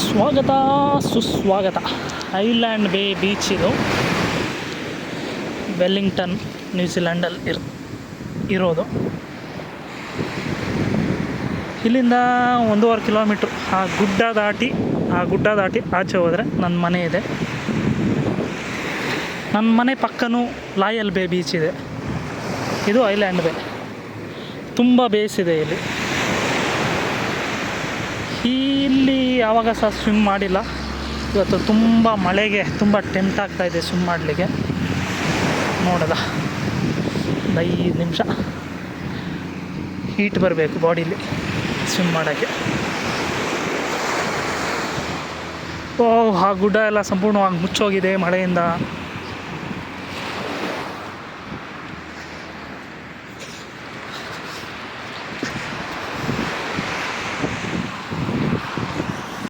ಸ್ವಾಗತ ಸುಸ್ವಾಗತ. ಐಲ್ಯಾಂಡ್ ಬೇ ಬೀಚ್ ಇದು ವೆಲ್ಲಿಂಗ್ಟನ್ ನ್ಯೂಜಿಲ್ಯಾಂಡಲ್ಲಿ ಇರೋದು. ಇಲ್ಲಿಂದ 1.5 ಕಿಲೋಮೀಟ್ರ್ ಆ ಗುಡ್ಡ ದಾಟಿ ಆಚೆ ಹೋದರೆ ನನ್ನ ಮನೆ ಇದೆ. ನನ್ನ ಮನೆ ಪಕ್ಕನೂ ಲಾಯಲ್ ಬೇ ಬೀಚ್ ಇದೆ. ಇದು ಐಲ್ಯಾಂಡ್ ಬೇ. ತುಂಬ ಬೇಸಿದೆ ಇಲ್ಲಿ ಯಾವಾಗ ಸಹ ಸ್ವಿಮ್ ಮಾಡಿಲ್ಲ. ಇವತ್ತು ತುಂಬ ಮಳೆಗೆ ತುಂಬ ಟೆಂಪ್ಟ್ ಆಗ್ತಾಯಿದೆ ಸ್ವಿಮ್ ಮಾಡಲಿಕ್ಕೆ. ನೋಡೋದ 5 ನಿಮಿಷ ಹೀಟ್ ಬರಬೇಕು ಬಾಡೀಲಿ ಸ್ವಿಮ್ ಮಾಡೋಕ್ಕೆ. ಆ ಗುಡ್ಡ ಎಲ್ಲ ಸಂಪೂರ್ಣವಾಗಿ ಮುಚ್ಚೋಗಿದೆ ಮಳೆಯಿಂದ.